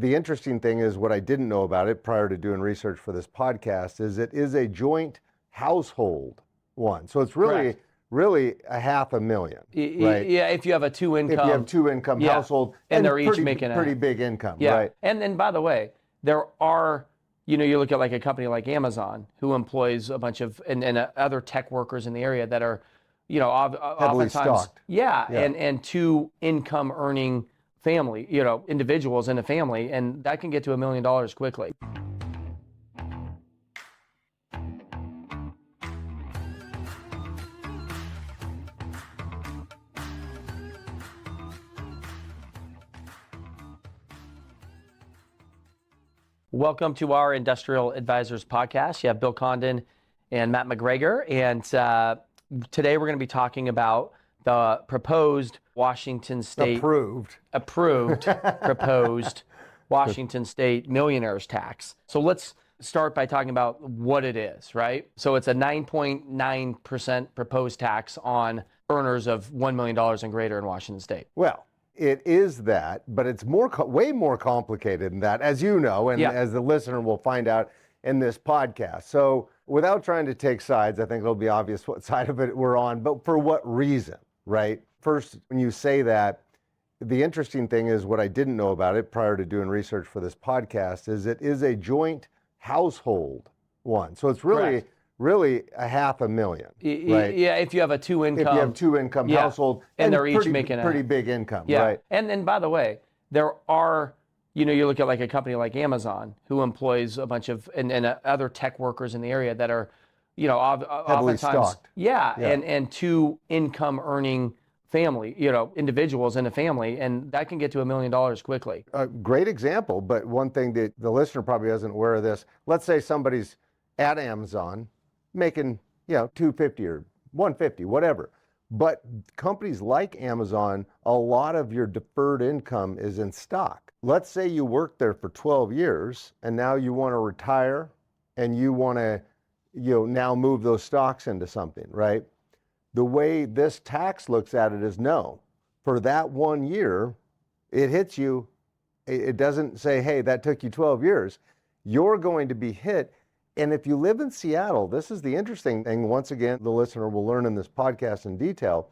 The interesting thing is what I didn't know about it prior to doing research for this podcast is it is a joint household one. So it's really a $500,000, right? Yeah, if you have a two-income. If you have two-income household, and they're each making pretty big income, yeah. right? And then, by the way, there are, you look at like a company like Amazon who employs a bunch of and other tech workers in the area that are, heavily oftentimes stocked. Yeah, and two income earning family, individuals in a family, and that can get to $1 million quickly. Welcome to our Industrial Advisors podcast. You have Bill Condon and Matt McGregor, and today we're going to be talking about the proposed Washington State proposed Washington State Millionaires tax. So let's start by talking about what it is, right? So it's a 9.9% proposed tax on earners of $1 million and greater in Washington State. Well, it is that, but it's way more complicated than that, as you know, and as the listener will find out in this podcast. So without trying to take sides, I think it'll be obvious what side of it we're on, but for what reason, right? First, when you say that, the interesting thing is what I didn't know about it prior to doing research for this podcast is it is a joint household one. So it's really a $500,000, right? Yeah, if you have a two-income. If you have two-income household, and they're each making a pretty big income, right? And then, by the way, there are, you look at like a company like Amazon who employs a bunch of and other tech workers in the area that are, heavily oftentimes stocked. And two income earning family, individuals in a family, and that can get to $1 million quickly. A great example, but one thing that the listener probably isn't aware of this. Let's say somebody's at Amazon making, $250 or $150, whatever. But companies like Amazon, a lot of your deferred income is in stock. Let's say you worked there for 12 years and now you want to retire and you want to, now move those stocks into something, right? The way this tax looks at it is no. For that 1 year, it hits you. It doesn't say, hey, that took you 12 years. You're going to be hit. And if you live in Seattle, this is the interesting thing, once again, the listener will learn in this podcast in detail,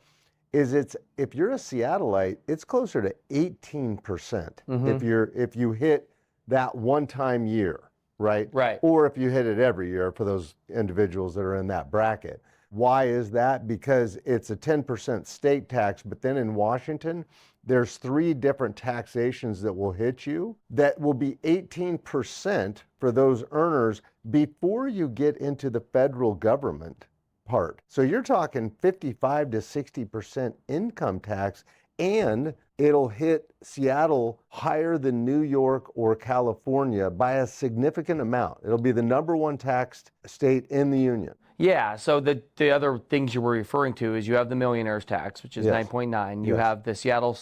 is if you're a Seattleite, it's closer to 18% if you hit that one-time year, right? Right. Or if you hit it every year for those individuals that are in that bracket. Why is that? Because it's a 10% state tax, but then in Washington, there's 3 different taxations that will hit you that will be 18% for those earners before you get into the federal government part. So you're talking 55 to 60% income tax, and it'll hit Seattle higher than New York or California by a significant amount. It'll be the #1 taxed state in the union. Yeah, so the other things you were referring to is you have the Millionaires tax, which is 9.9. You have the Seattle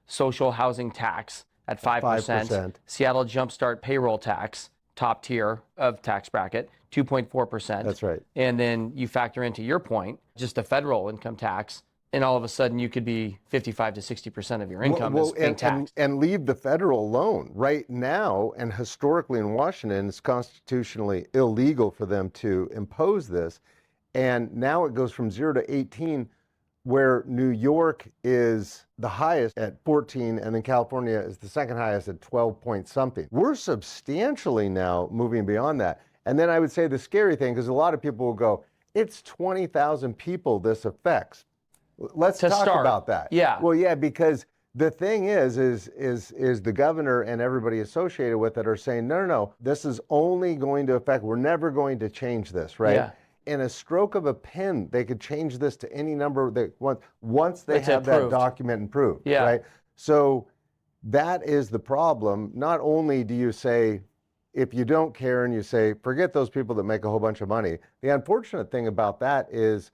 social housing tax at 5%. Seattle Jumpstart payroll tax, top tier of tax bracket, 2.4%. That's right. And then you factor into your point, just the federal income tax, and all of a sudden you could be 55 to 60% of your income is being taxed. And leave the federal alone. Right now, and historically in Washington, it's constitutionally illegal for them to impose this. And now it goes from 0 to 18, where New York is the highest at 14, and then California is the second highest at 12 point something. We're substantially now moving beyond that. And then I would say the scary thing, because a lot of people will go, it's 20,000 people this affects. Let's talk about that. Yeah. Well, yeah, because the thing is the governor and everybody associated with it are saying, no, this is only going to affect, we're never going to change this, right? Yeah. In a stroke of a pen, they could change this to any number they want once they have that document approved, right? So that is the problem. Not only do you say, if you don't care and you say, forget those people that make a whole bunch of money, the unfortunate thing about that is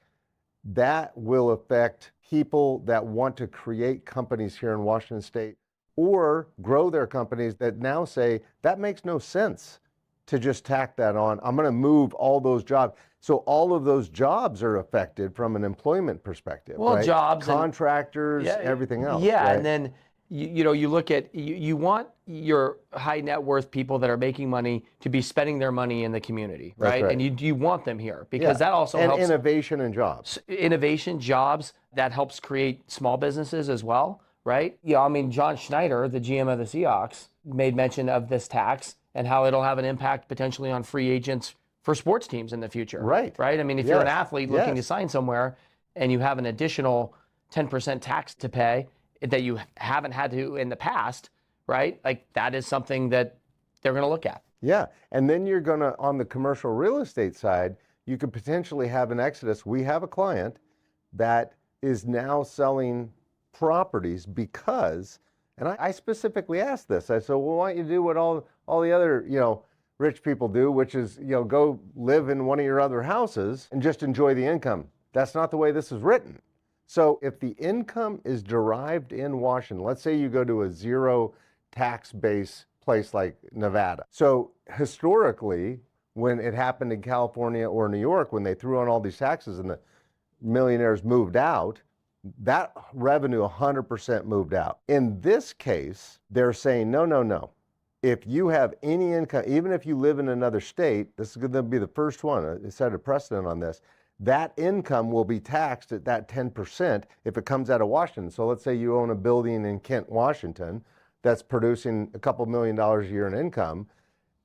that will affect people that want to create companies here in Washington State or grow their companies that now say, that makes no sense to just tack that on. I'm going to move all those jobs. So all of those jobs are affected from an employment perspective, well, right? Jobs, contractors, everything else. Yeah, right? and then, you look at, you want your high net worth people that are making money to be spending their money in the community, right? That's right. And you want them here because that also helps. And innovation and jobs. Innovation, jobs, that helps create small businesses as well, right? Yeah, I mean, John Schneider, the GM of the Seahawks, made mention of this tax and how it'll have an impact potentially on free agents for sports teams in the future. Right. Right? I mean, if you're an athlete looking to sign somewhere and you have an additional 10% tax to pay that you haven't had to in the past, right? Like that is something that they're going to look at. Yeah. And then you're going to, on the commercial real estate side, you could potentially have an exodus. We have a client that is now selling properties because, and I specifically asked this, I said, well, why don't you do what all the other, rich people do, which is, go live in one of your other houses and just enjoy the income. That's not the way this is written. So if the income is derived in Washington, let's say you go to a zero tax base place like Nevada. So historically, when it happened in California or New York, when they threw on all these taxes and the millionaires moved out, that revenue 100% moved out. In this case, they're saying, no. If you have any income, even if you live in another state, this is going to be the first one, it set a precedent on this, that income will be taxed at that 10% if it comes out of Washington. So let's say you own a building in Kent, Washington, that's producing a couple $1 million a year in income,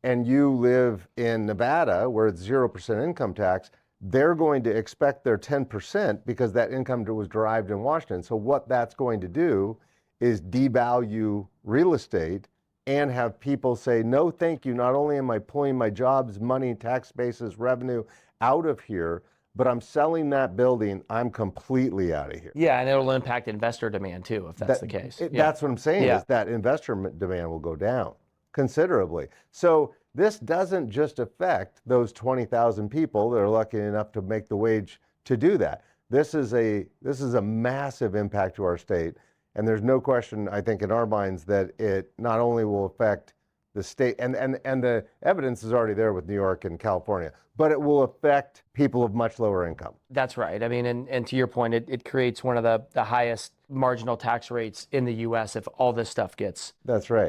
and you live in Nevada where it's 0% income tax, they're going to expect their 10% because that income was derived in Washington. So what that's going to do is devalue real estate and have people say, no, thank you. Not only am I pulling my jobs, money, tax bases, revenue out of here, but I'm selling that building. I'm completely out of here. Yeah, and it'll impact investor demand too, if that's the case. That's what I'm saying, is that investor demand will go down considerably. So this doesn't just affect those 20,000 people that are lucky enough to make the wage to do that. This is a massive impact to our state. And there's no question, I think, in our minds that it not only will affect the state, and the evidence is already there with New York and California, but it will affect people of much lower income. That's right. I mean, and to your point, it creates one of the highest marginal tax rates in the U.S. if all this stuff gets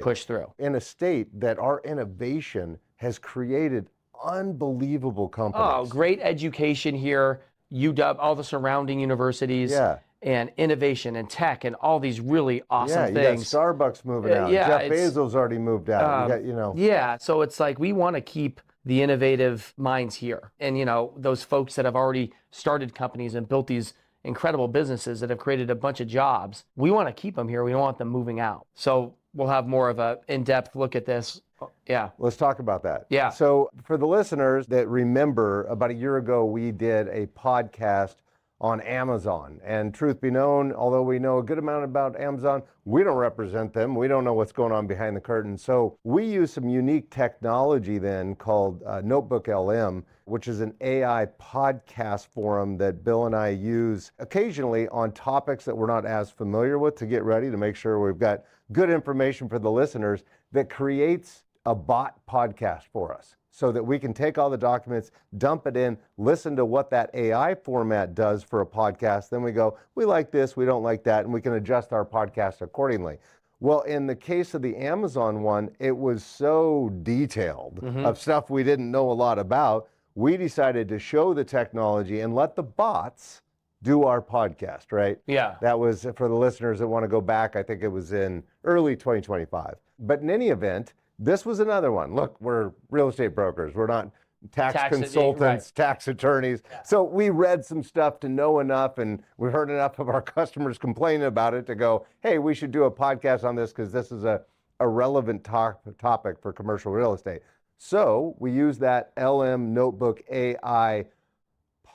pushed through. In a state that our innovation has created unbelievable companies. Oh, great education here, UW, all the surrounding universities. Yeah. And innovation and tech and all these really awesome things. Yeah, you got Starbucks moving out. Jeff Bezos already moved out. Yeah, so it's like we want to keep the innovative minds here. And, those folks that have already started companies and built these incredible businesses that have created a bunch of jobs, we want to keep them here. We don't want them moving out. So we'll have more of an in-depth look at this. Yeah. Let's talk about that. Yeah. So for the listeners that remember, about a year ago, we did a podcast on Amazon. And truth be known, although we know a good amount about Amazon, we don't represent them. We don't know what's going on behind the curtain. So we use some unique technology then called Notebook LM, which is an AI podcast forum that Bill and I use occasionally on topics that we're not as familiar with to get ready to make sure we've got good information for the listeners, that creates a bot podcast for us, so that we can take all the documents, dump it in, listen to what that AI format does for a podcast. Then we go, we like this, we don't like that, and we can adjust our podcast accordingly. Well, in the case of the Amazon one, it was so detailed of stuff we didn't know a lot about. We decided to show the technology and let the bots do our podcast, right? Yeah. That was, for the listeners that want to go back, I think it was in early 2025. But in any event, this was another one. Look, we're real estate brokers. We're not tax consultants, tax attorneys. Yeah. So we read some stuff to know enough, and we heard enough of our customers complaining about it to go, hey, we should do a podcast on this because this is a relevant topic for commercial real estate. So we use that LM Notebook AI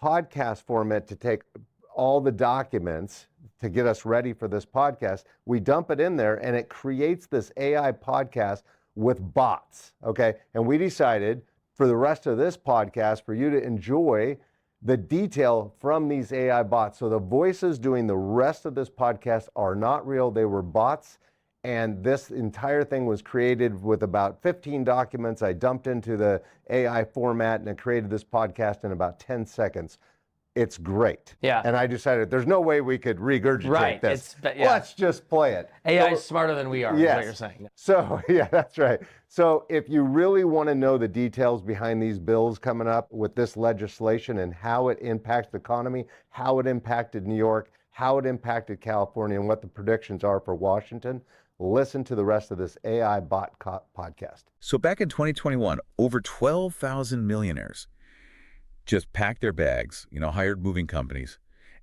podcast format to take all the documents to get us ready for this podcast. We dump it in there, and it creates this AI podcast with bots, okay? And we decided for the rest of this podcast for you to enjoy the detail from these AI bots. So the voices doing the rest of this podcast are not real, they were bots. And this entire thing was created with about 15 documents. I dumped into the AI format and it created this podcast in about 10 seconds. it's great. Yeah. And I decided there's no way we could regurgitate this. Let's just play it. AI is smarter than we are, yes. is what you're saying. So, yeah, that's right. So if you really want to know the details behind these bills coming up with this legislation and how it impacts the economy, how it impacted New York, how it impacted California, and what the predictions are for Washington, listen to the rest of this AI Bot podcast. So back in 2021, over 12,000 millionaires just packed their bags, hired moving companies,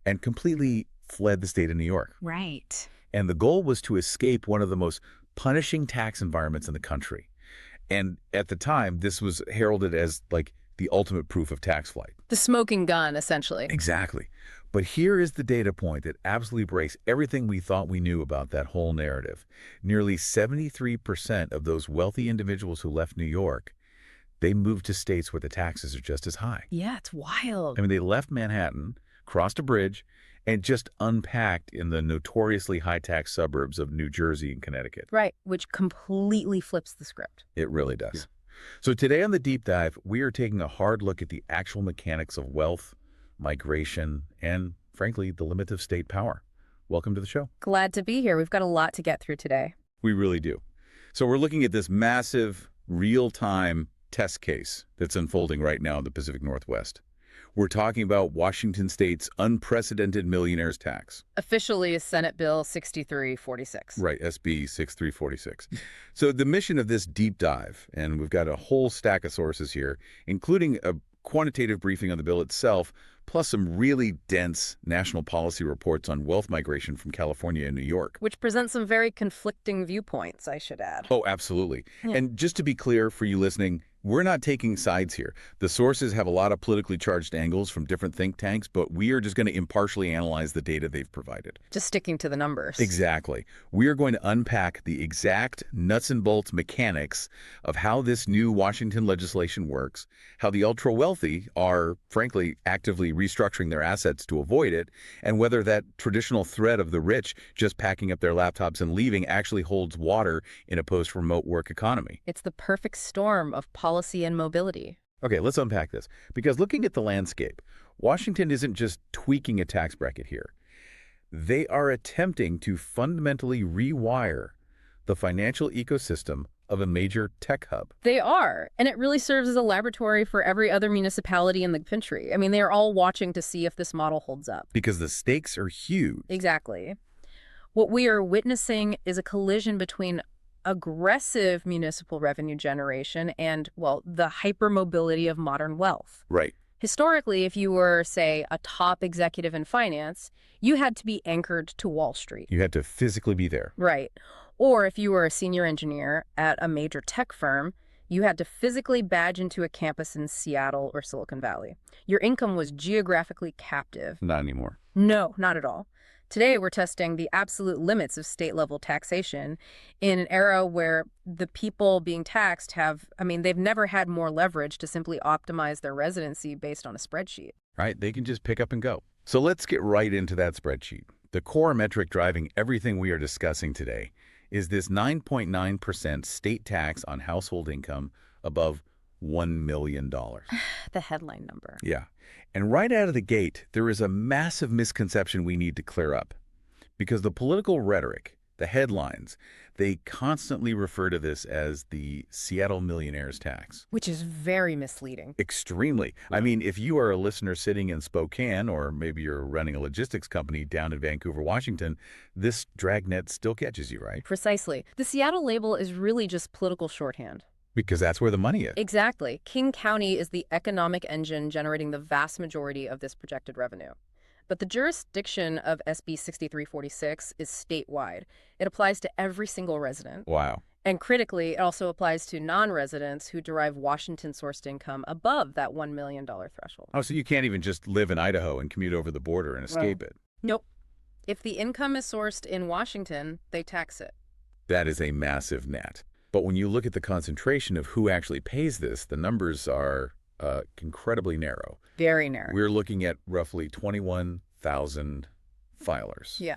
and completely fled the state of New York. Right. And the goal was to escape one of the most punishing tax environments in the country. And at the time, this was heralded as like the ultimate proof of tax flight. The smoking gun, essentially. Exactly. But here is the data point that absolutely breaks everything we thought we knew about that whole narrative. Nearly 73% of those wealthy individuals who left New York, they moved to states where the taxes are just as high. Yeah, it's wild. I mean, they left Manhattan, crossed a bridge, and just unpacked in the notoriously high-tax suburbs of New Jersey and Connecticut. Right, which completely flips the script. It really does. Yeah. So today on The Deep Dive, we are taking a hard look at the actual mechanics of wealth, migration, and, frankly, the limits of state power. Welcome to the show. Glad to be here. We've got a lot to get through today. We really do. So we're looking at this massive, real-time test case that's unfolding right now in the Pacific Northwest. We're talking about Washington State's unprecedented millionaires tax. Officially is Senate Bill 6346. Right, SB 6346. So the mission of this deep dive, and we've got a whole stack of sources here, including a quantitative briefing on the bill itself, plus some really dense national policy reports on wealth migration from California and New York. Which presents some very conflicting viewpoints, I should add. Oh, absolutely. Yeah. And just to be clear for you listening, we're not taking sides here. The sources have a lot of politically charged angles from different think tanks, but we are just going to impartially analyze the data they've provided. Just sticking to the numbers. Exactly. We are going to unpack the exact nuts and bolts mechanics of how this new Washington legislation works, how the ultra-wealthy are, frankly, actively restructuring their assets to avoid it, and whether that traditional threat of the rich just packing up their laptops and leaving actually holds water in a post-remote work economy. It's the perfect storm of policy and mobility. Okay, let's unpack this. Because looking at the landscape, Washington isn't just tweaking a tax bracket here. They are attempting to fundamentally rewire the financial ecosystem of a major tech hub. They are, and it really serves as a laboratory for every other municipality in the country. I mean, they are all watching to see if this model holds up. Because the stakes are huge. Exactly. What we are witnessing is a collision between aggressive municipal revenue generation and, well, the hypermobility of modern wealth. Right. Historically, if you were, say, a top executive in finance, you had to be anchored to Wall Street. You had to physically be there. Right. Or if you were a senior engineer at a major tech firm, you had to physically badge into a campus in Seattle or Silicon Valley. Your income was geographically captive. Not anymore. No, not at all. Today, we're testing the absolute limits of state-level taxation in an era where the people being taxed they've never had more leverage to simply optimize their residency based on a spreadsheet. Right? They can just pick up and go. So let's get right into that spreadsheet. The core metric driving everything we are discussing today is this 9.9% state tax on household income above $1 million. The headline number. Yeah. And right out of the gate, there is a massive misconception we need to clear up. Because the political rhetoric, the headlines, they constantly refer to this as the Seattle Millionaires tax. Which is very misleading. Extremely. I mean, if you are a listener sitting in Spokane, or maybe you're running a logistics company down in Vancouver, Washington, this dragnet still catches you, right? Precisely. The Seattle label is really just political shorthand. Because that's where the money is. Exactly. King County is the economic engine generating the vast majority of this projected revenue. But the jurisdiction of SB 6346 is statewide. It applies to every single resident. Wow. And critically, it also applies to non-residents who derive Washington-sourced income above that $1 million threshold. Oh, so you can't even just live in Idaho and commute over the border and escape it. Nope. If the income is sourced in Washington, they tax it. That is a massive net. But when you look at the concentration of who actually pays this, the numbers are incredibly narrow. Very narrow. We're looking at roughly 21,000 filers. Yeah.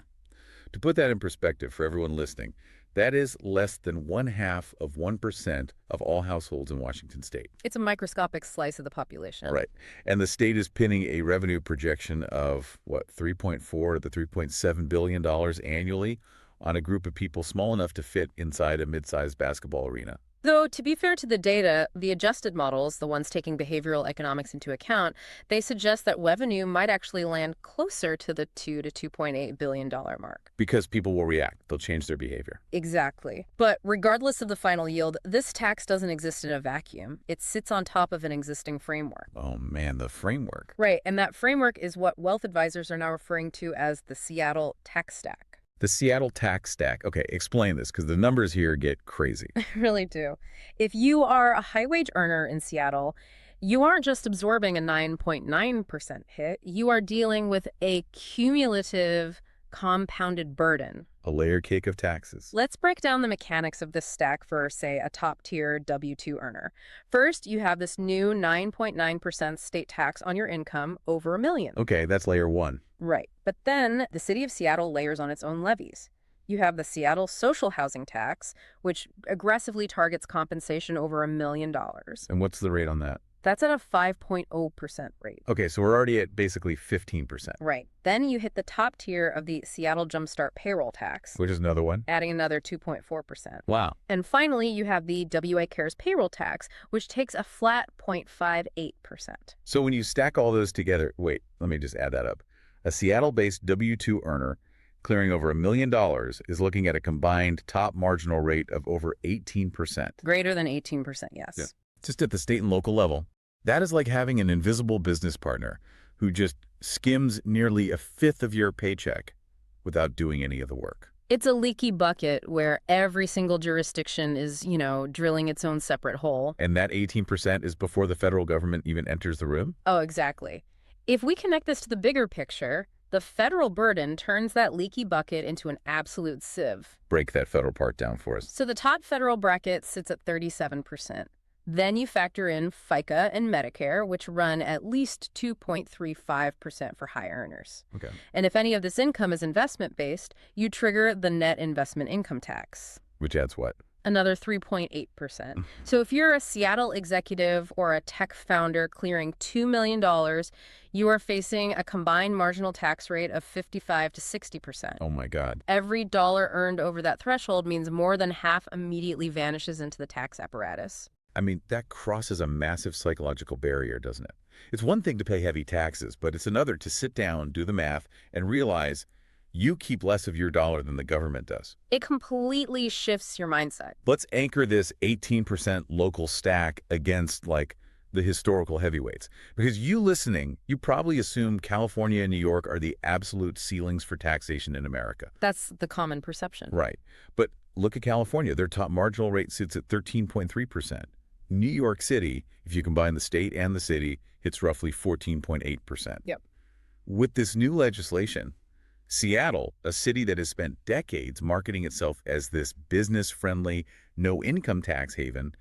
To put that in perspective for everyone listening, That is less than 0.5% of all households in Washington state. It's a microscopic slice of the population. Right. And the state is pinning a revenue projection of, what, $3.4 to $3.7 billion annually on a group of people small enough to fit inside a mid-sized basketball arena. Though, to be fair to the data, the adjusted models, the ones taking behavioral economics into account, they suggest that revenue might actually land closer to the $2 to $2.8 billion mark. Because people will react. They'll change their behavior. Exactly. But regardless of the final yield, this tax doesn't exist in a vacuum. It sits on top of an existing framework. Oh, man, the framework. Right, and that framework is what wealth advisors are now referring to as the Seattle tax stack. The Seattle tax stack. Okay, explain this, because the numbers here get crazy. Really do. If you are a high-wage earner in Seattle, you aren't just absorbing a 9.9% hit. You are dealing with a cumulative compounded burden. A layer cake of taxes. Let's break down the mechanics of this stack for, say, a top-tier W-2 earner. First, you have this new 9.9% state tax on your income over $1 million. Okay, that's layer one. Right. But then the city of Seattle layers on its own levies. You have the Seattle social housing tax, which aggressively targets compensation over $1 million. And what's the rate on that? That's at a 5.0% rate. Okay, so we're already at basically 15%. Right. Then you hit the top tier of the Seattle Jumpstart payroll tax, Which is another one. adding another 2.4%. Wow. And finally, you have the WA Cares payroll tax, which takes a flat 0.58%. So when you stack all those together, wait, let me just add that up. A Seattle-based W-2 earner clearing over $1 million is looking at a combined top marginal rate of over 18%. Greater than 18%, yes. Yeah. Just at the state and local level. That is like having an invisible business partner who just skims nearly a fifth of your paycheck without doing any of the work. It's a leaky bucket where every single jurisdiction is, drilling its own separate hole. And that 18% is before the federal government even enters the room? Oh, exactly. If we connect this to the bigger picture, the federal burden turns that leaky bucket into an absolute sieve. Break that federal part down for us. So the top federal bracket sits at 37%. Then you factor in FICA and Medicare, which run at least 2.35% for high earners. Okay. And if any of this income is investment-based, you trigger the net investment income tax. Which adds what? Another 3.8%. So if you're a Seattle executive or a tech founder clearing $2 million, you are facing a combined marginal tax rate of 55 to 60%. Oh my God. Every dollar earned over that threshold means more than half immediately vanishes into the tax apparatus. I mean, that crosses a massive psychological barrier, doesn't it? It's one thing to pay heavy taxes, but it's another to sit down, do the math, and realize you keep less of your dollar than the government does. It completely shifts your mindset. Let's anchor this 18% local stack against, like, the historical heavyweights. Because you listening, you probably assume California and New York are the absolute ceilings for taxation in America. That's the common perception. Right. But look at California. Their top marginal rate sits at 13.3%. New York City, if you combine the state and the city, hits roughly 14.8%. Yep. With this new legislation, Seattle, a city that has spent decades marketing itself as this business-friendly, no-income tax haven,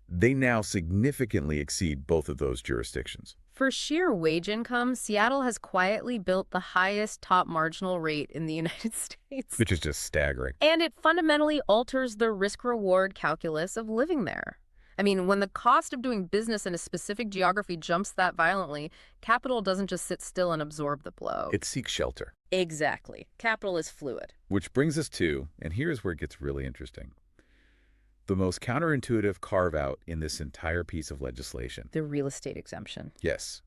they now significantly exceed both of those jurisdictions. For sheer wage income, Seattle has quietly built the highest top marginal rate in the United States. Which is just staggering. And it fundamentally alters the risk-reward calculus of living there. I mean, when the cost of doing business in a specific geography jumps that violently, capital doesn't just sit still and absorb the blow. It seeks shelter. Exactly. Capital is fluid. Which brings us to, and here's where it gets really interesting, the most counterintuitive carve-out in this entire piece of legislation. The real estate exemption. Yes.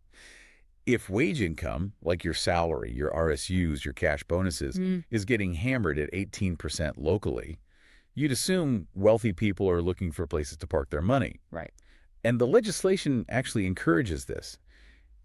If wage income, like your salary, your RSUs, your cash bonuses, is getting hammered at 18% locally, you'd assume wealthy people are looking for places to park their money. Right. And the legislation actually encourages this.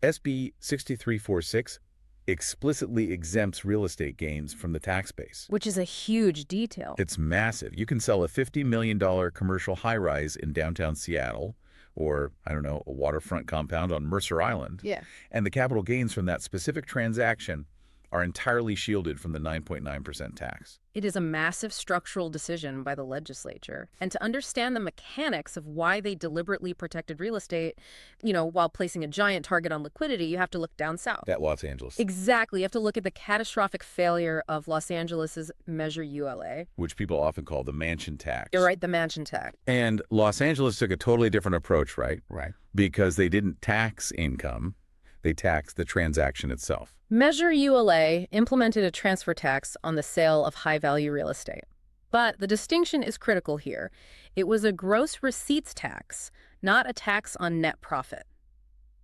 SB 6346 explicitly exempts real estate gains from the tax base. Which is a huge detail. It's massive. You can sell a $50 million commercial high-rise in downtown Seattle, or, I don't know, a waterfront compound on Mercer Island. Yeah. And the capital gains from that specific transaction are entirely shielded from the 9.9% tax. It is a massive structural decision by the legislature. And to understand the mechanics of why they deliberately protected real estate, while placing a giant target on liquidity, you have to look down south. At Los Angeles. Exactly. You have to look at the catastrophic failure of Los Angeles' Measure ULA. Which people often call the mansion tax. You're right, the mansion tax. And Los Angeles took a totally different approach, right? Right. Because they didn't tax income, they taxed the transaction itself. Measure ULA implemented a transfer tax on the sale of high-value real estate. But the distinction is critical here. It was a gross receipts tax, not a tax on net profit.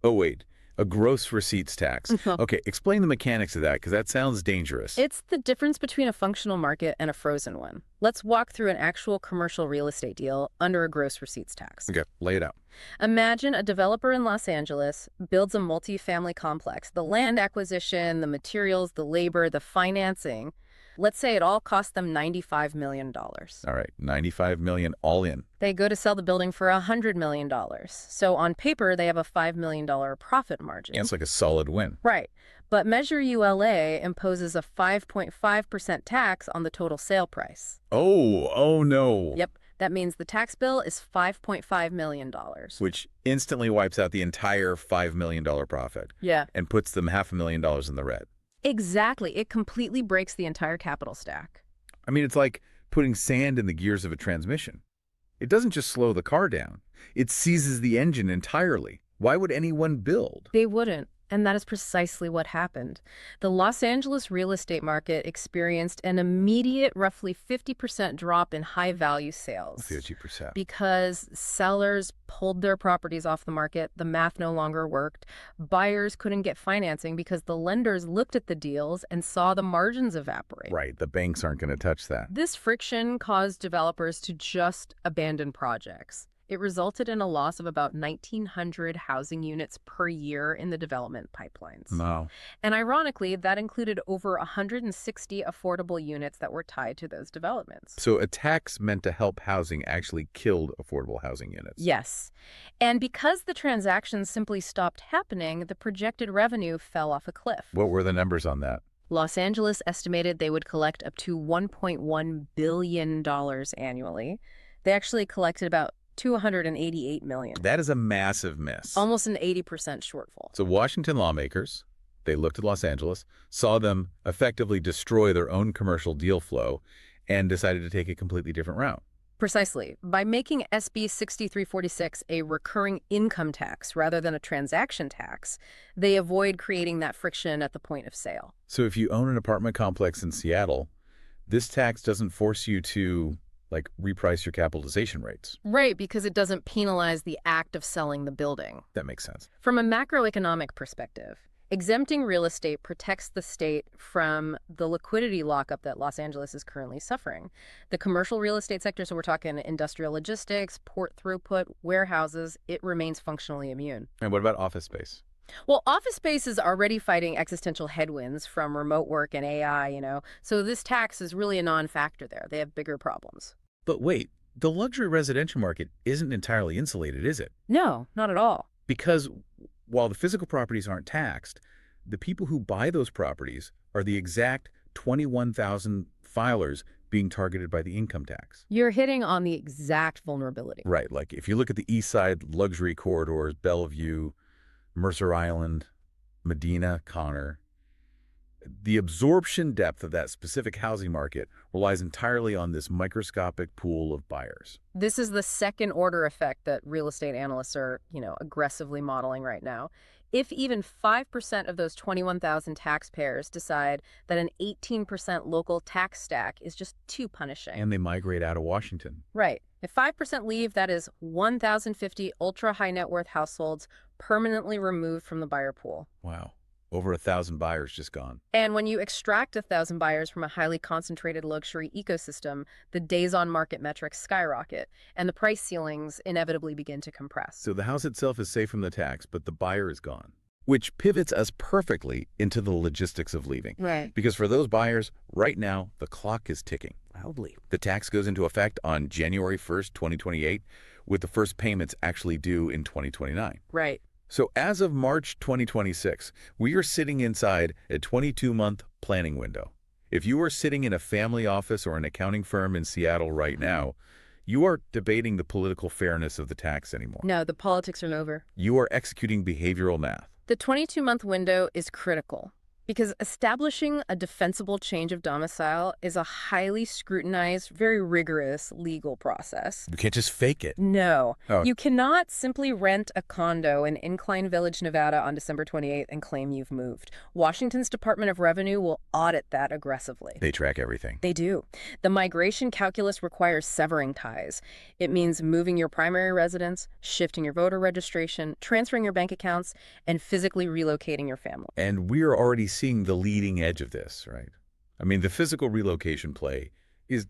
Oh, wait. A gross receipts tax. Okay, explain the mechanics of that, because that sounds dangerous. It's the difference between a functional market and a frozen one. Let's walk through an actual commercial real estate deal under a gross receipts tax. Okay, lay it out. Imagine a developer in Los Angeles builds a multi-family complex. The land acquisition, the materials, the labor, the financing. Let's say it all cost them $95 million. All right, $95 million all in. They go to sell the building for $100 million. So on paper, they have a $5 million profit margin. Yeah, it's like a solid win. Right. But Measure ULA imposes a 5.5% tax on the total sale price. Oh no. Yep. That means the tax bill is $5.5 million. Which instantly wipes out the entire $5 million profit. Yeah. And puts them $500,000 in the red. Exactly. It completely breaks the entire capital stack. I mean, it's like putting sand in the gears of a transmission. It doesn't just slow the car down. It seizes the engine entirely. Why would anyone build? They wouldn't. And that is precisely what happened. The Los Angeles real estate market experienced an immediate, roughly 50% drop in high-value sales. 50%. Because sellers pulled their properties off the market, the math no longer worked. Buyers couldn't get financing because the lenders looked at the deals and saw the margins evaporate. Right, the banks aren't going to touch that. This friction caused developers to just abandon projects. It resulted in a loss of about 1,900 housing units per year in the development pipelines. Wow. And ironically, that included over 160 affordable units that were tied to those developments. So a tax meant to help housing actually killed affordable housing units. Yes. And because the transactions simply stopped happening, the projected revenue fell off a cliff. What were the numbers on that? Los Angeles estimated they would collect up to $1.1 billion annually. They actually collected about $288 million. That is a massive miss. Almost an 80% shortfall. So Washington lawmakers, they looked at Los Angeles, saw them effectively destroy their own commercial deal flow, and decided to take a completely different route. Precisely. By making SB 6346 a recurring income tax rather than a transaction tax, they avoid creating that friction at the point of sale. So if you own an apartment complex in Seattle, this tax doesn't force you to reprice your capitalization rates. Right, because it doesn't penalize the act of selling the building. That makes sense. From a macroeconomic perspective, exempting real estate protects the state from the liquidity lockup that Los Angeles is currently suffering. The commercial real estate sector, so we're talking industrial logistics, port throughput, warehouses, it remains functionally immune. And what about office space? Well, office space is already fighting existential headwinds from remote work and AI, so this tax is really a non-factor there. They have bigger problems. But wait, the luxury residential market isn't entirely insulated, is it? No, not at all. Because while the physical properties aren't taxed, the people who buy those properties are the exact 21,000 filers being targeted by the income tax. You're hitting on the exact vulnerability. Right. Like if you look at the East Side luxury corridors, Bellevue, Mercer Island, Medina, Connor, the absorption depth of that specific housing market relies entirely on this microscopic pool of buyers. This is the second order effect that real estate analysts are, aggressively modeling right now. If even 5% of those 21,000 taxpayers decide that an 18% local tax stack is just too punishing. And they migrate out of Washington. Right. If 5% leave, that is 1,050 ultra-high net worth households permanently removed from the buyer pool. Wow. Over 1,000 buyers just gone. And when you extract 1,000 buyers from a highly concentrated luxury ecosystem, the days on market metrics skyrocket, and the price ceilings inevitably begin to compress. So the house itself is safe from the tax, but the buyer is gone. Which pivots us perfectly into the logistics of leaving. Right. Because for those buyers, right now, the clock is ticking. Loudly. The tax goes into effect on January 1st, 2028, with the first payments actually due in 2029. Right. So as of March 2026, we are sitting inside a 22-month planning window. If you are sitting in a family office or an accounting firm in Seattle right now, you are debating the political fairness of the tax anymore. No, the politics are over. You are executing behavioral math. The 22-month window is critical because establishing a defensible change of domicile is a highly scrutinized, very rigorous legal process. You can't just fake it. No. Oh. You cannot simply rent a condo in Incline Village, Nevada on December 28th and claim you've moved. Washington's Department of Revenue will audit that aggressively. They track everything. They do. The migration calculus requires severing ties. It means moving your primary residence, shifting your voter registration, transferring your bank accounts, and physically relocating your family. And we're already seeing the leading edge of this, right? I mean, the physical relocation play is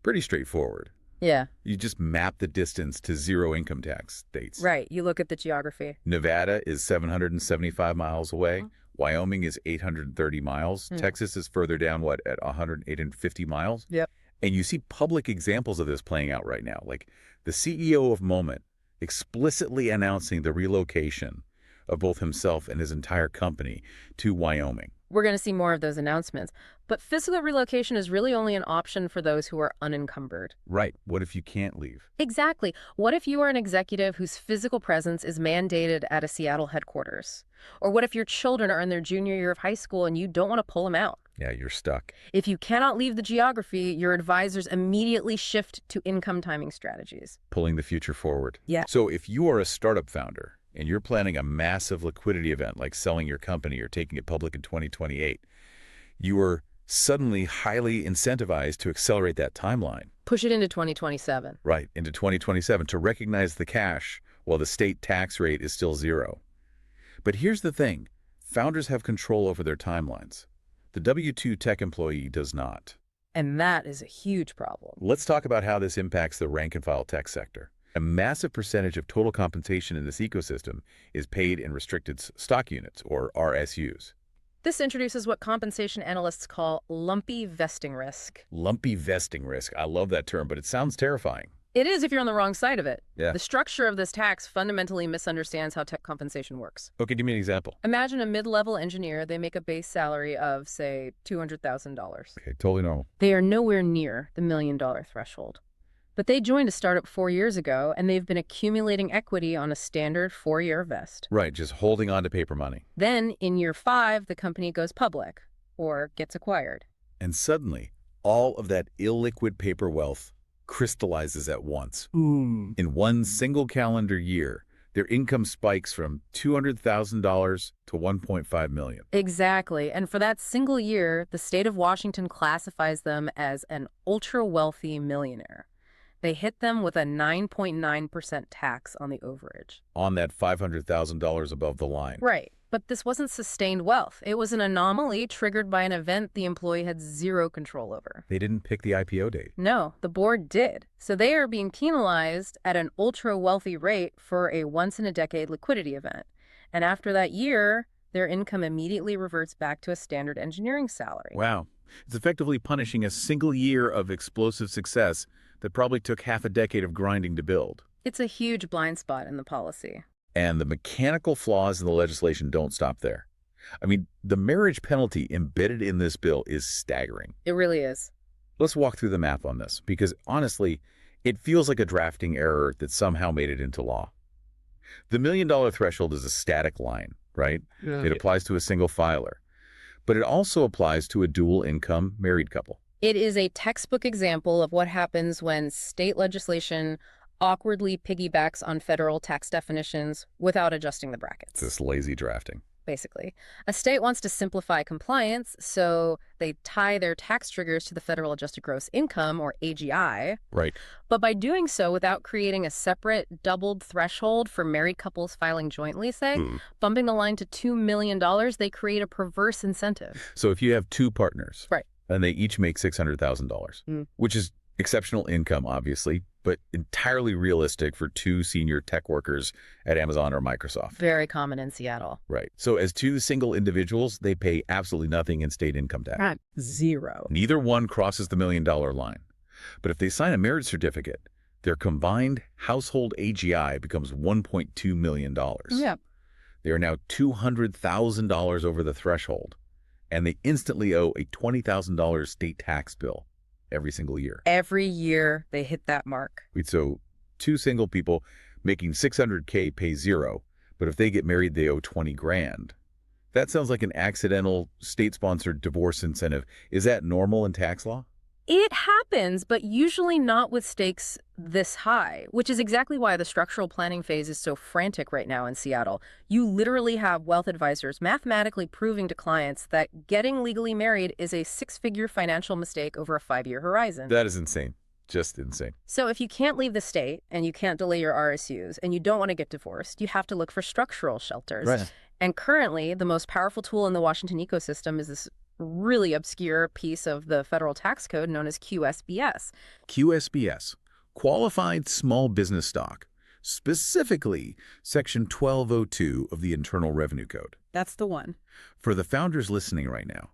pretty straightforward. Yeah. You just map the distance to zero income tax states. Right. You look at the geography. Nevada is 775 miles away. Wyoming is 830 miles. Texas is further down, at 150 miles? Yep. And you see public examples of this playing out right now, like the CEO of Moment explicitly announcing the relocation of both himself and his entire company to Wyoming. We're going to see more of those announcements. But physical relocation is really only an option for those who are unencumbered. Right. What if you can't leave? Exactly. What if you are an executive whose physical presence is mandated at a Seattle headquarters? Or what if your children are in their junior year of high school and you don't want to pull them out? Yeah, you're stuck. If you cannot leave the geography, your advisors immediately shift to income timing strategies. Pulling the future forward. Yeah. So if you are a startup founder and you're planning a massive liquidity event like selling your company or taking it public in 2028, you are suddenly highly incentivized to accelerate that timeline. Push it into 2027. Right, into 2027 to recognize the cash while the state tax rate is still zero. But here's the thing. Founders have control over their timelines. The W-2 tech employee does not. And that is a huge problem. Let's talk about how this impacts the rank-and-file tech sector. A massive percentage of total compensation in this ecosystem is paid in restricted stock units, or RSUs. This introduces what compensation analysts call lumpy vesting risk. Lumpy vesting risk. I love that term, but it sounds terrifying. It is if you're on the wrong side of it. Yeah. The structure of this tax fundamentally misunderstands how tech compensation works. Okay, give me an example. Imagine a mid-level engineer. They make a base salary of, say, $200,000. Okay, totally normal. They are nowhere near the $1 million threshold. But they joined a startup 4 years ago, and they've been accumulating equity on a standard 4-year vest. Right, just holding on to paper money. Then, in year 5, the company goes public or gets acquired. And suddenly, all of that illiquid paper wealth crystallizes at once. In one single calendar year, their income spikes from $200,000 to $1.5 million. Exactly. And for that single year, the state of Washington classifies them as an ultra-wealthy millionaire. They hit them with a 9.9% tax on the overage. On that $500,000 above the line. Right. But this wasn't sustained wealth. It was an anomaly triggered by an event the employee had zero control over. They didn't pick the IPO date. No, the board did. So they are being penalized at an ultra-wealthy rate for a once-in-a-decade liquidity event. And after that year, their income immediately reverts back to a standard engineering salary. Wow. It's effectively punishing a single year of explosive success that probably took half a decade of grinding to build. It's a huge blind spot in the policy. And the mechanical flaws in the legislation don't stop there. I mean, the marriage penalty embedded in this bill is staggering. It really is. Let's walk through the math on this, because honestly, it feels like a drafting error that somehow made it into law. The $1 million threshold is a static line, right? Yeah. It applies to a single filer. But it also applies to a dual-income married couple. It is a textbook example of what happens when state legislation awkwardly piggybacks on federal tax definitions without adjusting the brackets. It's this lazy drafting. Basically. A state wants to simplify compliance, so they tie their tax triggers to the federal adjusted gross income, or AGI. Right. But by doing so without creating a separate doubled threshold for married couples filing jointly, say, bumping the line to $2 million, they create a perverse incentive. So if you have two partners, Right. and they each make $600,000, which is exceptional income, obviously, but entirely realistic for two senior tech workers at Amazon or Microsoft. Very common in Seattle. Right. So as two single individuals, they pay absolutely nothing in state income tax. Right. Zero. Neither one crosses the $1 million line. But if they sign a marriage certificate, their combined household AGI becomes $1.2 million. Yeah. They are now $200,000 over the threshold. and they instantly owe a $20,000 state tax bill every single year. Every year they hit that mark. So two single people making $600K pay zero, but if they get married, they owe 20 grand. That sounds like an accidental state-sponsored divorce incentive. Is that normal in tax law? It happens, but usually not with stakes this high, which is exactly why the structural planning phase is so frantic right now in Seattle. You literally have wealth advisors mathematically proving to clients that getting legally married is a six-figure financial mistake over a 5-year horizon. That is insane. Just insane. So if you can't leave the state and you can't delay your RSUs and you don't want to get divorced, you have to look for structural shelters. Right. And currently, the most powerful tool in the Washington ecosystem is this really obscure piece of the federal tax code known as QSBS. QSBS, Qualified Small Business Stock, specifically Section 1202 of the Internal Revenue Code. That's the one. For the founders listening right now,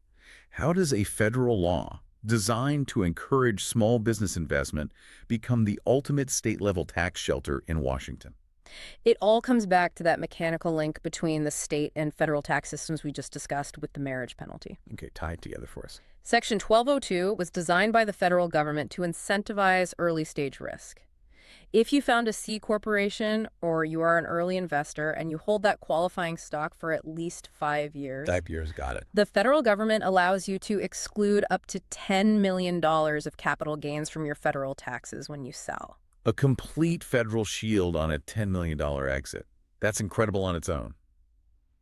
how does a federal law designed to encourage small business investment become the ultimate state-level tax shelter in Washington? It all comes back to that mechanical link between the state and federal tax systems we just discussed with the marriage penalty. Okay, tie it together for us. Section 1202 was designed by the federal government to incentivize early-stage risk. If you found a C corporation or you are an early investor and you hold that qualifying stock for at least 5 years, 5 years, got it. the federal government allows you to exclude up to $10 million of capital gains from your federal taxes when you sell. A complete federal shield on a $10 million exit. That's incredible on its own.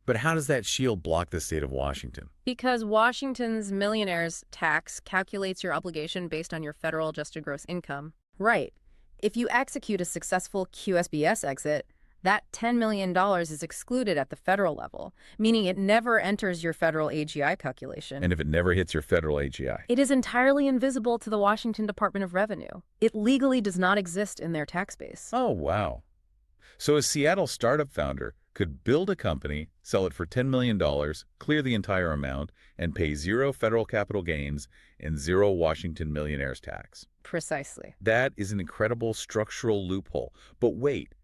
But how does that shield block the state of Washington? Because Washington's Millionaires tax calculates your obligation based on your federal adjusted gross income. Right. If you execute a successful QSBS exit, that $10 million is excluded at the federal level, meaning it never enters your federal AGI calculation. And if it never hits your federal AGI? It is entirely invisible to the Washington Department of Revenue. It legally does not exist in their tax base. Oh, wow. So a Seattle startup founder could build a company, sell it for $10 million, clear the entire amount, and pay zero federal capital gains and zero Washington Millionaires tax. Precisely. That is an incredible structural loophole. But wait,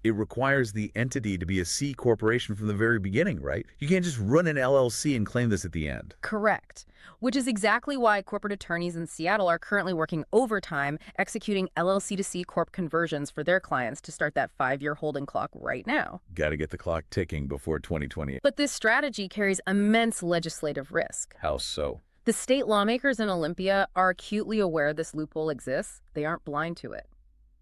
it requires the entity to be a C corporation from the very beginning, right? You can't just run an LLC and claim this at the end. Correct. Which is exactly why corporate attorneys in Seattle are currently working overtime executing LLC to C Corp conversions for their clients to start that 5-year holding clock right now. Got to get the clock ticking before 2028. But this strategy carries immense legislative risk. How so? The state lawmakers in Olympia are acutely aware this loophole exists. They aren't blind to it.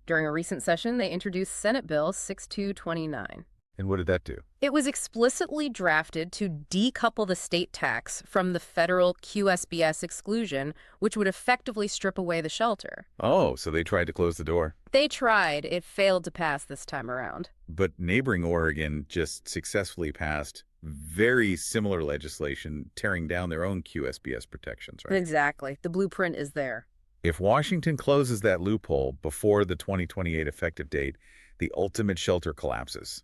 During a recent session, they introduced Senate Bill 6229. And what did that do? It was explicitly drafted to decouple the state tax from the federal QSBS exclusion, which would effectively strip away the shelter. Oh, so they tried to close the door. They tried. It failed to pass this time around. But neighboring Oregon just successfully passed very similar legislation, tearing down their own QSBS protections, right? Exactly. The blueprint is there. If Washington closes that loophole before the 2028 effective date, the ultimate shelter collapses.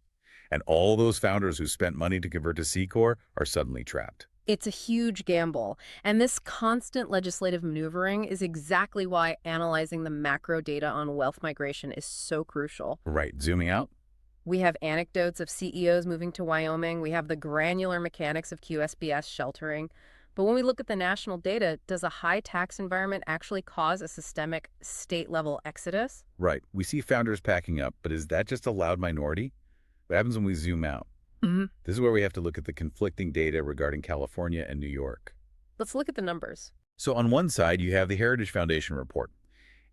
And all those founders who spent money to convert to C-Corp are suddenly trapped. It's a huge gamble. And this constant legislative maneuvering is exactly why analyzing the macro data on wealth migration is so crucial. Right. Zooming out? We have anecdotes of CEOs moving to Wyoming. We have the granular mechanics of QSBS sheltering. But when we look at the national data, does a high tax environment actually cause a systemic state-level exodus? Right. We see founders packing up, but is that just a loud minority? What happens when we zoom out? This is where we have to look at the conflicting data regarding California and New York. Let's look at the numbers. So on one side, you have the Heritage Foundation report,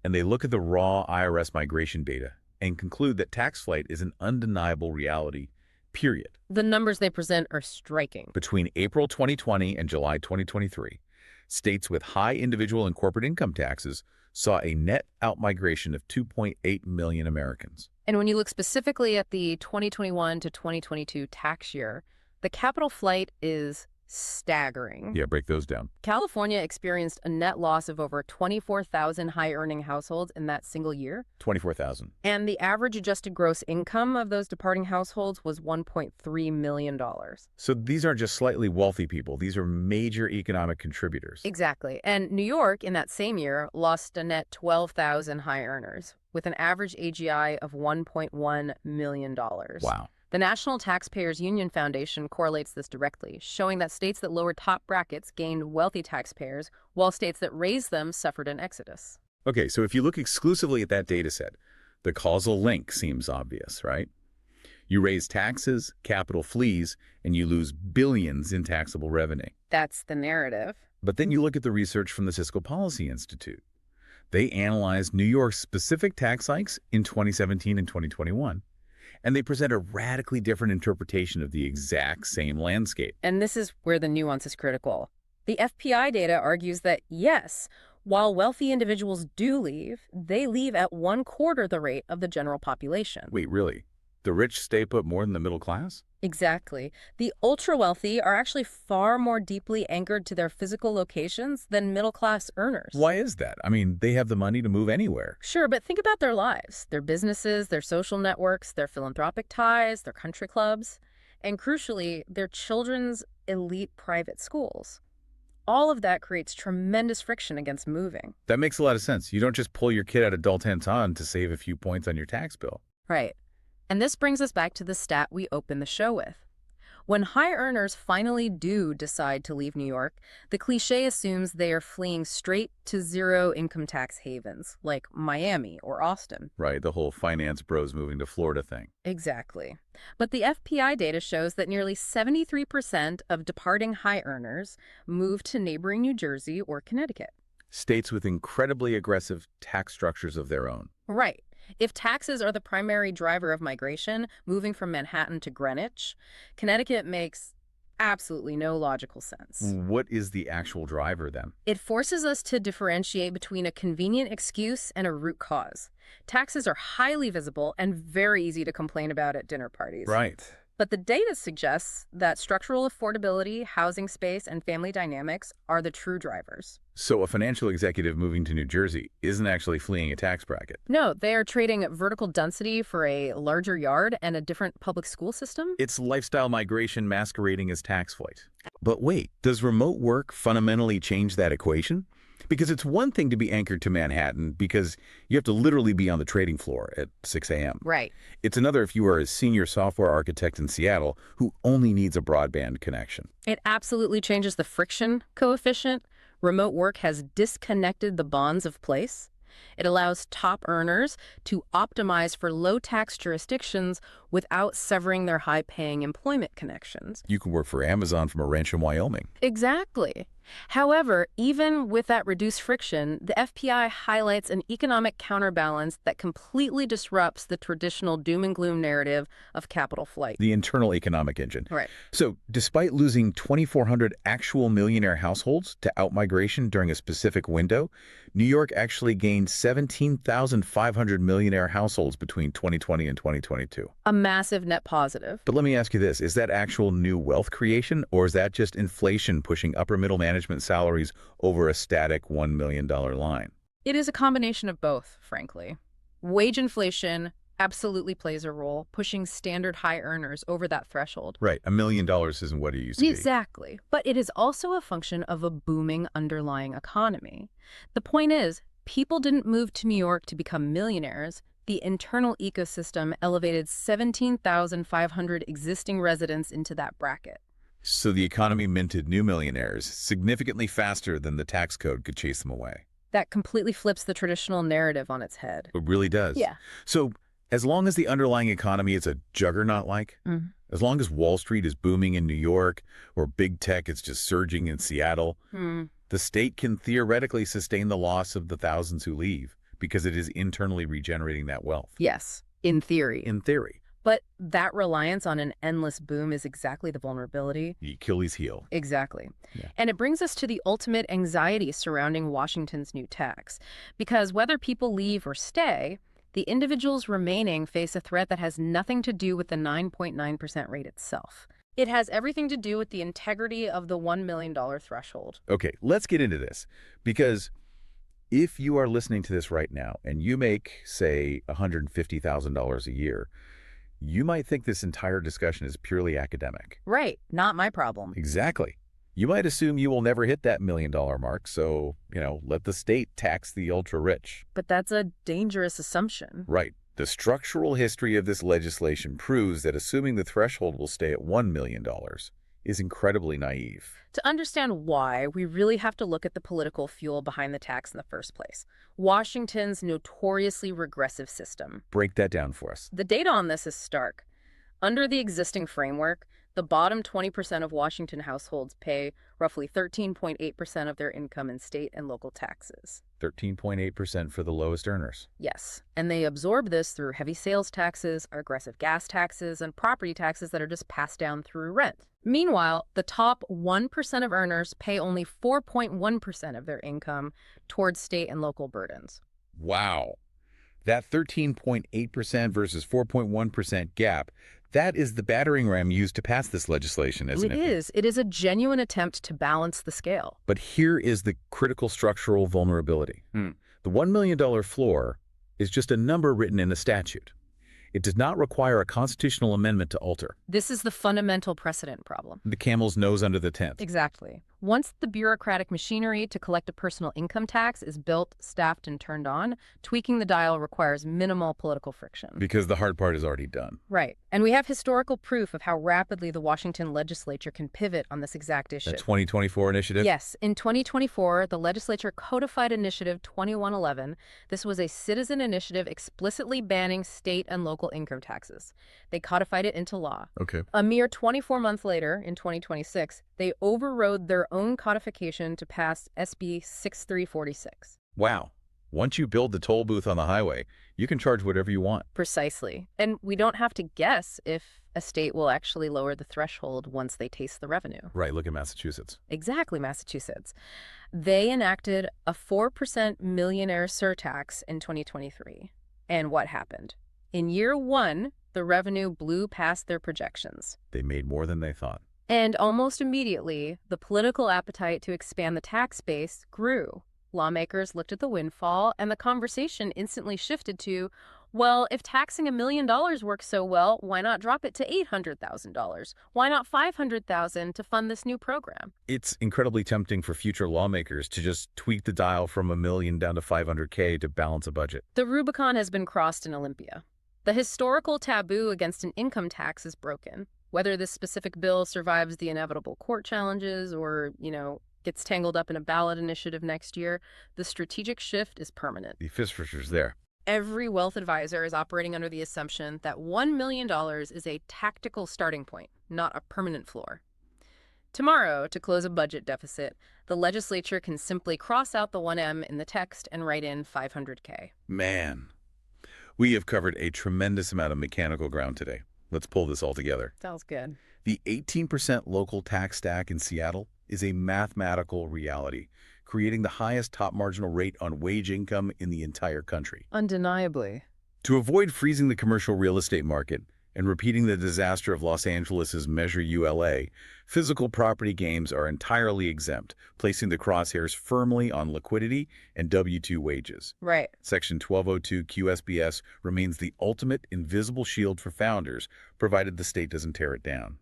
and they look at the raw IRS migration data and conclude that tax flight is an undeniable reality, period. The numbers they present are striking. Between April 2020 and July 2023, states with high individual and corporate income taxes saw a net outmigration of 2.8 million Americans. And when you look specifically at the 2021 to 2022 tax year, the capital flight is staggering. Yeah, break those down. California experienced a net loss of over 24,000 high-earning households in that single year. 24,000. And the average adjusted gross income of those departing households was $1.3 million. So these aren't just slightly wealthy people. These are major economic contributors. Exactly. And New York, in that same year, lost a net 12,000 high earners, with an average AGI of $1.1 million. Wow. The National Taxpayers Union Foundation correlates this directly, showing that states that lowered top brackets gained wealthy taxpayers, while states that raised them suffered an exodus. Okay, so if you look exclusively at that data set, the causal link seems obvious, right? You raise taxes, capital flees, and you lose billions in taxable revenue. That's the narrative. But then you look at the research from the Fiscal Policy Institute. They analyzed New York's specific tax hikes in 2017 and 2021, and they present a radically different interpretation of the exact same landscape. And this is where the nuance is critical. The FPI data argues that, yes, while wealthy individuals do leave, they leave at 1/4 the rate of the general population. Wait, really? The rich stay put more than the middle class? Exactly. The ultra-wealthy are actually far more deeply anchored to their physical locations than middle-class earners. Why is that? I mean, they have the money to move anywhere. Sure, but think about their lives, their businesses, their social networks, their philanthropic ties, their country clubs, and crucially, their children's elite private schools. All of that creates tremendous friction against moving. That makes a lot of sense. You don't just pull your kid out of Dalton to save a few points on your tax bill. Right. And this brings us back to the stat we opened the show with. When high earners finally do decide to leave New York, the cliche assumes they are fleeing straight to zero income tax havens, like Miami or Austin. Right, the whole finance bros moving to Florida thing. Exactly. But the FPI data shows that nearly 73% of departing high earners move to neighboring New Jersey or Connecticut. States with incredibly aggressive tax structures of their own. Right. If taxes are the primary driver of migration, moving from Manhattan to Greenwich, Connecticut makes absolutely no logical sense. What is the actual driver then? It forces us to differentiate between a convenient excuse and a root cause. Taxes are highly visible and very easy to complain about at dinner parties. Right. But the data suggests that structural affordability, housing space, and family dynamics are the true drivers. So a financial executive moving to New Jersey isn't actually fleeing a tax bracket. No, they are trading vertical density for a larger yard and a different public school system. It's lifestyle migration masquerading as tax flight. But wait, does remote work fundamentally change that equation? Because it's one thing to be anchored to Manhattan because you have to literally be on the trading floor at 6 a.m. Right. It's another if you are a senior software architect in Seattle who only needs a broadband connection. It absolutely changes the friction coefficient. Remote work has disconnected the bonds of place. It allows top earners to optimize for low-tax jurisdictions without severing their high-paying employment connections. You can work for Amazon from a ranch in Wyoming. Exactly. However, even with that reduced friction, the FPI highlights an economic counterbalance that completely disrupts the traditional doom and gloom narrative of capital flight. The internal economic engine. Right. So despite losing 2,400 actual millionaire households to outmigration during a specific window, New York actually gained 17,500 millionaire households between 2020 and 2022. A massive net positive. But let me ask you this, is that actual new wealth creation, or is that just inflation pushing upper middle management salaries over a static $1 million line? It is a combination of both, frankly. Wage inflation absolutely plays a role, pushing standard high earners over that threshold. Right. $1 million isn't what it used to be. Exactly. But it is also a function of a booming underlying economy. The point is, people didn't move to New York to become millionaires. The internal ecosystem elevated 17,500 existing residents into that bracket. So the economy minted new millionaires significantly faster than the tax code could chase them away. That completely flips the traditional narrative on its head. It really does. Yeah. So as long as the underlying economy is a juggernaut-like, as long as Wall Street is booming in New York or big tech is just surging in Seattle, the state can theoretically sustain the loss of the thousands who leave because it is internally regenerating that wealth. Yes, in theory. In theory. But that reliance on an endless boom is exactly the vulnerability. The Achilles heel. Exactly. Yeah. And it brings us to the ultimate anxiety surrounding Washington's new tax. Because whether people leave or stay, the individuals remaining face a threat that has nothing to do with the 9.9% rate itself. It has everything to do with the integrity of the $1 million threshold. Okay, let's get into this. Because if you are listening to this right now and you make, say, $150,000 a year, you might think this entire discussion is purely academic. Right. Not my problem. Exactly. You might assume you will never hit that $1 million mark, so, let the state tax the ultra-rich. But that's a dangerous assumption. Right. The structural history of this legislation proves that assuming the threshold will stay at $1 million is incredibly naive. To understand why, we really have to look at the political fuel behind the tax in the first place. Washington's notoriously regressive system. Break that down for us. The data on this is stark. Under the existing framework, the bottom 20% of Washington households pay roughly 13.8% of their income in state and local taxes. 13.8% for the lowest earners. Yes, and they absorb this through heavy sales taxes, aggressive gas taxes, and property taxes that are just passed down through rent. Meanwhile, the top 1% of earners pay only 4.1% of their income towards state and local burdens. Wow. That 13.8% versus 4.1% gap, that is the battering ram used to pass this legislation, isn't it? It is. It is a genuine attempt to balance the scale. But here is the critical structural vulnerability. The $1 million floor is just a number written in a statute. It does not require a constitutional amendment to alter. This is the fundamental precedent problem. The camel's nose under the tent. Exactly. Once the bureaucratic machinery to collect a personal income tax is built, staffed, and turned on, tweaking the dial requires minimal political friction. Because the hard part is already done. Right. And we have historical proof of how rapidly the Washington legislature can pivot on this exact issue. The 2024 initiative? Yes. In 2024, the legislature codified Initiative 2111. This was a citizen initiative explicitly banning state and local income taxes. They codified it into law. Okay. A mere 24 months later, in 2026, they overrode their own codification to pass SB 6346. Wow. Once you build the toll booth on the highway, you can charge whatever you want. Precisely. And we don't have to guess if a state will actually lower the threshold once they taste the revenue. Right, look at Massachusetts. Exactly, Massachusetts. They enacted a 4% millionaire surtax in 2023. And what happened? In year one, the revenue blew past their projections. They made more than they thought. And almost immediately, the political appetite to expand the tax base grew. Lawmakers looked at the windfall, and the conversation instantly shifted to, well, if taxing $1 million works so well, why not drop it to $800,000? Why not $500,000 to fund this new program? It's incredibly tempting for future lawmakers to just tweak the dial from $1 million down to $500K to balance a budget. The Rubicon has been crossed in Olympia. The historical taboo against an income tax is broken. Whether this specific bill survives the inevitable court challenges or, gets tangled up in a ballot initiative next year, the strategic shift is permanent. The fistfisher's there. Every wealth advisor is operating under the assumption that $1 million is a tactical starting point, not a permanent floor. Tomorrow, to close a budget deficit, the legislature can simply cross out the 1M in the text and write in $500K. Man, we have covered a tremendous amount of mechanical ground today. Let's pull this all together. Sounds good. The 18% local tax stack in Seattle is a mathematical reality, creating the highest top marginal rate on wage income in the entire country. Undeniably. To avoid freezing the commercial real estate market and repeating the disaster of Los Angeles' Measure ULA, physical property gains are entirely exempt, placing the crosshairs firmly on liquidity and W-2 wages. Right. Section 1202 QSBS remains the ultimate invisible shield for founders, provided the state doesn't tear it down.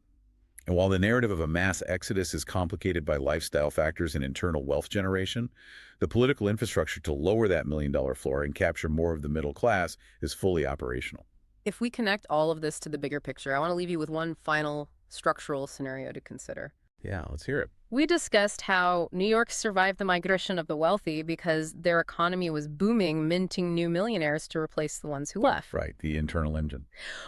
And while the narrative of a mass exodus is complicated by lifestyle factors and internal wealth generation, the political infrastructure to lower that $1 million floor and capture more of the middle class is fully operational. If we connect all of this to the bigger picture, I want to leave you with one final structural scenario to consider. Yeah, let's hear it. We discussed how New York survived the migration of the wealthy because their economy was booming, minting new millionaires to replace the ones who left. Right, the internal engine.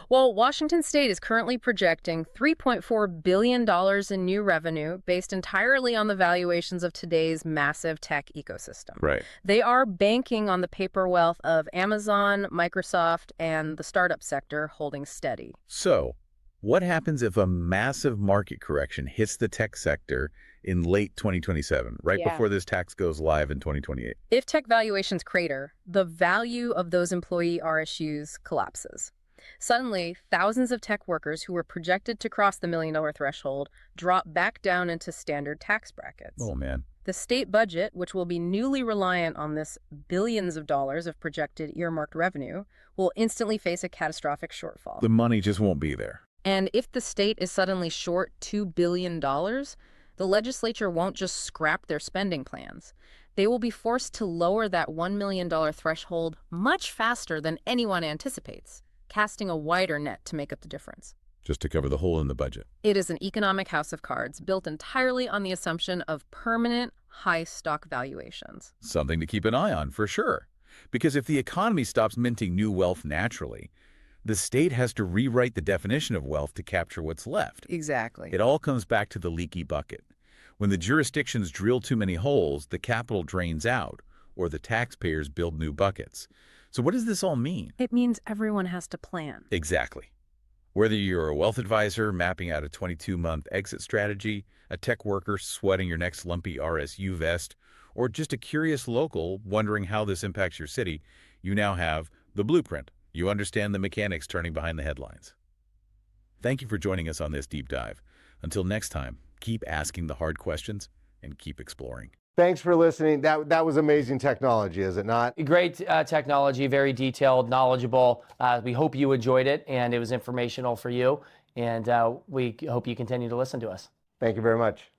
Well, Washington State is currently projecting $3.4 billion in new revenue based entirely on the valuations of today's massive tech ecosystem. Right. They are banking on the paper wealth of Amazon, Microsoft, and the startup sector holding steady. So, what happens if a massive market correction hits the tech sector in late 2027, right before this tax goes live in 2028? If tech valuations crater, the value of those employee RSUs collapses. Suddenly, thousands of tech workers who were projected to cross the $1 million threshold drop back down into standard tax brackets. Oh, man. The state budget, which will be newly reliant on this billions of dollars of projected earmarked revenue, will instantly face a catastrophic shortfall. The money just won't be there. And if the state is suddenly short $2 billion, the legislature won't just scrap their spending plans. they will be forced to lower that $1 million threshold much faster than anyone anticipates, casting a wider net to make up the difference. Just to cover the hole in the budget. It is an economic house of cards built entirely on the assumption of permanent high stock valuations. Something to keep an eye on, for sure. Because if the economy stops minting new wealth naturally, the state has to rewrite the definition of wealth to capture what's left. Exactly. It all comes back to the leaky bucket. When the jurisdictions drill too many holes, the capital drains out, or the taxpayers build new buckets. So what does this all mean? It means everyone has to plan. Exactly. Whether you're a wealth advisor mapping out a 22-month exit strategy, a tech worker sweating your next lumpy RSU vest, or just a curious local wondering how this impacts your city, you now have the blueprint. You understand the mechanics turning behind the headlines. Thank you for joining us on this deep dive. Until next time, keep asking the hard questions and keep exploring. Thanks for listening. That was amazing technology, is it not? Great technology, very detailed, knowledgeable. We hope you enjoyed it and it was informational for you. And we hope you continue to listen to us. Thank you very much.